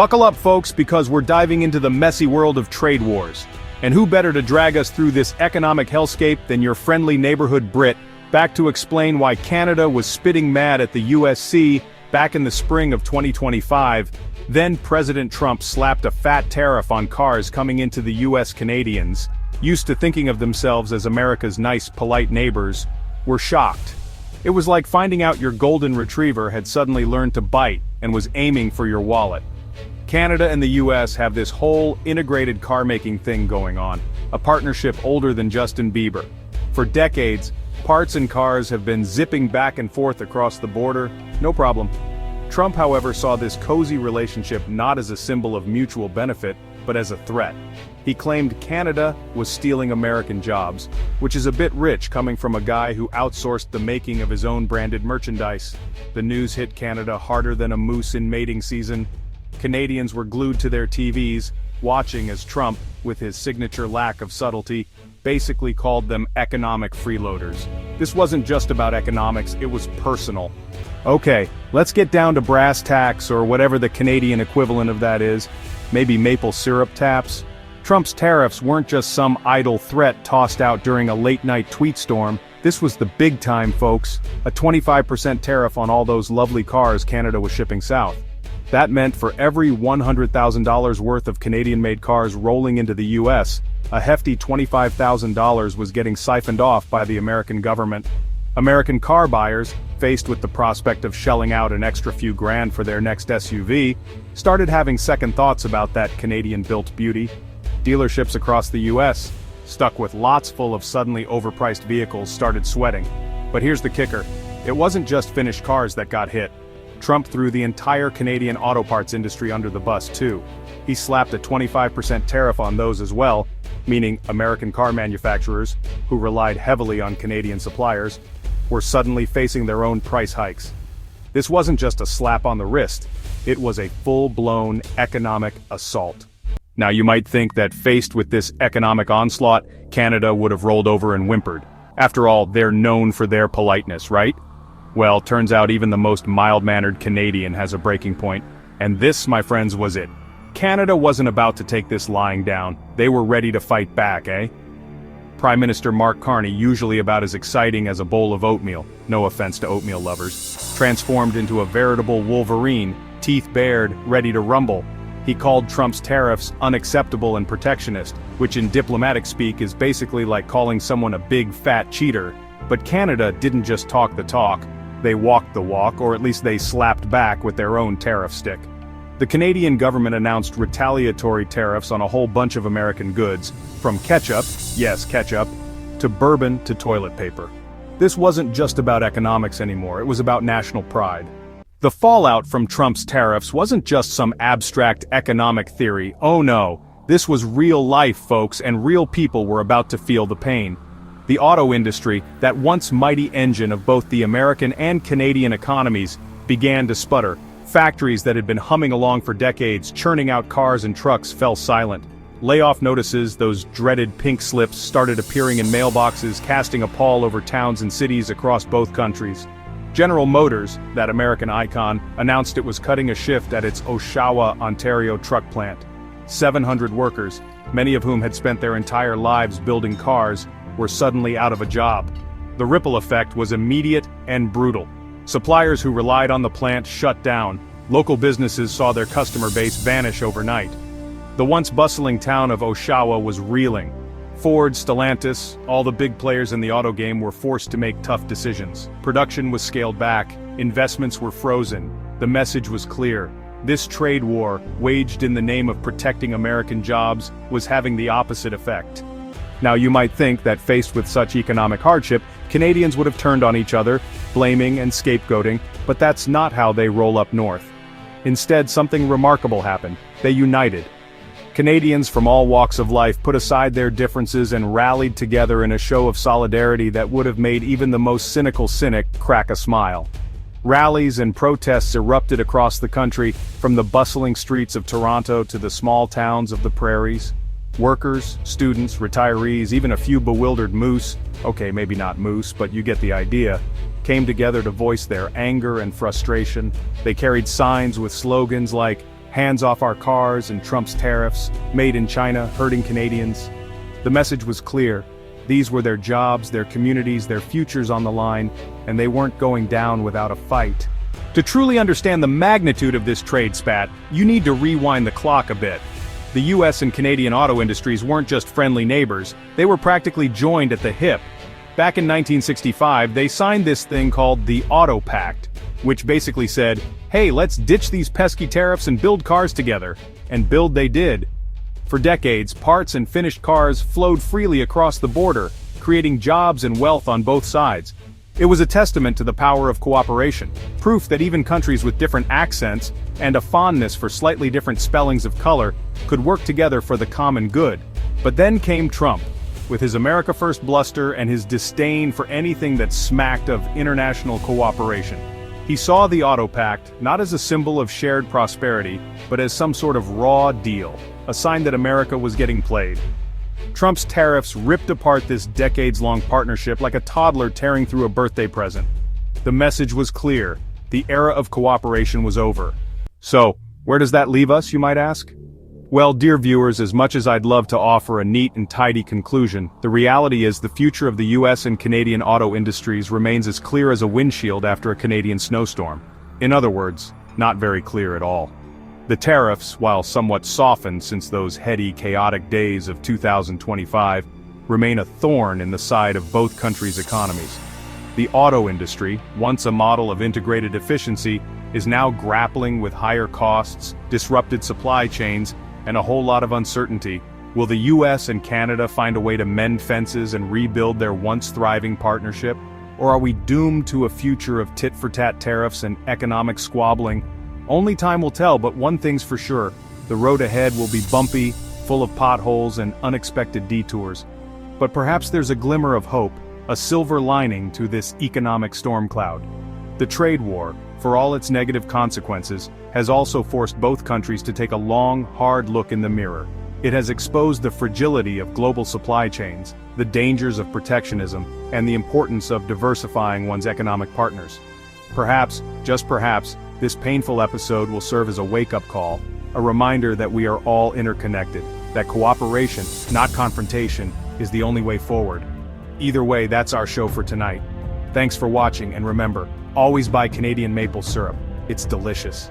Buckle up, folks, because we're diving into the messy world of trade wars. And who better to drag us through this economic hellscape than your friendly neighborhood Brit, back to explain why Canada was spitting mad at the USC back in the spring of 2025. Then President Trump slapped a fat tariff on cars coming into the US. Canadians, used to thinking of themselves as America's nice, polite neighbors, were shocked. It was like finding out your golden retriever had suddenly learned to bite and was aiming for your wallet. Canada and the US have this whole integrated car-making thing going on, a partnership older than Justin Bieber. For decades, parts and cars have been zipping back and forth across the border, no problem. Trump, however, saw this cozy relationship not as a symbol of mutual benefit, but as a threat. He claimed Canada was stealing American jobs, which is a bit rich coming from a guy who outsourced the making of his own branded merchandise. The news hit Canada harder than a moose in mating season. Canadians were glued to their TVs, watching as Trump, with his signature lack of subtlety, basically called them economic freeloaders. This wasn't just about economics, it was personal. Okay, let's get down to brass tacks, or whatever the Canadian equivalent of that is. Maybe maple syrup taps? Trump's tariffs weren't just some idle threat tossed out during a late-night tweet storm. This was the big time, folks. A 25% tariff on all those lovely cars Canada was shipping south. That meant for every $100,000 worth of Canadian-made cars rolling into the US, a hefty $25,000 was getting siphoned off by the American government. American car buyers, faced with the prospect of shelling out an extra few grand for their next SUV, started having second thoughts about that Canadian-built beauty. Dealerships across the US, stuck with lots full of suddenly overpriced vehicles, started sweating. But here's the kicker. It wasn't just finished cars that got hit. Trump threw the entire Canadian auto parts industry under the bus too. He slapped a 25% tariff on those as well, meaning American car manufacturers, who relied heavily on Canadian suppliers, were suddenly facing their own price hikes. This wasn't just a slap on the wrist, it was a full-blown economic assault. Now you might think that faced with this economic onslaught, Canada would have rolled over and whimpered. After all, they're known for their politeness, right? Well, turns out even the most mild-mannered Canadian has a breaking point, and this, my friends, was it. Canada wasn't about to take this lying down, they were ready to fight back, eh? Prime Minister Mark Carney, usually about as exciting as a bowl of oatmeal, no offense to oatmeal lovers, transformed into a veritable Wolverine, teeth bared, ready to rumble. He called Trump's tariffs unacceptable and protectionist, which in diplomatic speak is basically like calling someone a big fat cheater. But Canada didn't just talk the talk, they walked the walk, or at least they slapped back with their own tariff stick. The Canadian government announced retaliatory tariffs on a whole bunch of American goods, from ketchup, yes ketchup, to bourbon to toilet paper. This wasn't just about economics anymore, it was about national pride. The fallout from Trump's tariffs wasn't just some abstract economic theory, oh no, this was real life, folks, and real people were about to feel the pain. The auto industry, that once mighty engine of both the American and Canadian economies, began to sputter. Factories that had been humming along for decades, churning out cars and trucks, fell silent. Layoff notices, those dreaded pink slips, started appearing in mailboxes, casting a pall over towns and cities across both countries. General Motors, that American icon, announced it was cutting a shift at its Oshawa, Ontario truck plant. 700 workers, many of whom had spent their entire lives building cars, were suddenly out of a job. The ripple effect was immediate and brutal. Suppliers who relied on the plant shut down. Local businesses saw their customer base vanish overnight. The once bustling town of Oshawa was reeling. Ford, Stellantis, all the big players in the auto game were forced to make tough decisions. Production was scaled back, investments were frozen. The message was clear. This trade war, waged in the name of protecting American jobs, was having the opposite effect. Now you might think that faced with such economic hardship, Canadians would have turned on each other, blaming and scapegoating, but that's not how they roll up north. Instead, something remarkable happened. They united. Canadians from all walks of life put aside their differences and rallied together in a show of solidarity that would have made even the most cynical cynic crack a smile. Rallies and protests erupted across the country, from the bustling streets of Toronto to the small towns of the prairies. Workers, students, retirees, even a few bewildered moose, okay, maybe not moose, but you get the idea, came together to voice their anger and frustration. They carried signs with slogans like, Hands off our cars and Trump's tariffs, made in China, hurting Canadians. The message was clear. These were their jobs, their communities, their futures on the line, and they weren't going down without a fight. To truly understand the magnitude of this trade spat, you need to rewind the clock a bit. The US and Canadian auto industries weren't just friendly neighbors, they were practically joined at the hip. Back in 1965, they signed this thing called the Auto Pact, which basically said, hey, let's ditch these pesky tariffs and build cars together. And build they did. For decades, parts and finished cars flowed freely across the border, creating jobs and wealth on both sides. It was a testament to the power of cooperation, proof that even countries with different accents and a fondness for slightly different spellings of color could work together for the common good. But then came Trump, with his America First bluster and his disdain for anything that smacked of international cooperation. He saw the Auto Pact not as a symbol of shared prosperity, but as some sort of raw deal, a sign that America was getting played. Trump's tariffs ripped apart this decades-long partnership like a toddler tearing through a birthday present. The message was clear: the era of cooperation was over. So, where does that leave us, you might ask? Well, dear viewers, as much as I'd love to offer a neat and tidy conclusion, the reality is the future of the US and Canadian auto industries remains as clear as a windshield after a Canadian snowstorm. In other words, not very clear at all. The tariffs, while somewhat softened since those heady, chaotic days of 2025, remain a thorn in the side of both countries' economies. The auto industry, once a model of integrated efficiency, is now grappling with higher costs, disrupted supply chains, and a whole lot of uncertainty. Will the US and Canada find a way to mend fences and rebuild their once thriving partnership? Or are we doomed to a future of tit-for-tat tariffs and economic squabbling? Only time will tell, but one thing's for sure: the road ahead will be bumpy, full of potholes and unexpected detours. But perhaps there's a glimmer of hope, a silver lining to this economic storm cloud. The trade war, for all its negative consequences, has also forced both countries to take a long, hard look in the mirror. It has exposed the fragility of global supply chains, the dangers of protectionism, and the importance of diversifying one's economic partners. Perhaps, just perhaps, this painful episode will serve as a wake-up call, a reminder that we are all interconnected, that cooperation, not confrontation, is the only way forward. Either way, that's our show for tonight. Thanks for watching, and remember, always buy Canadian maple syrup. It's delicious.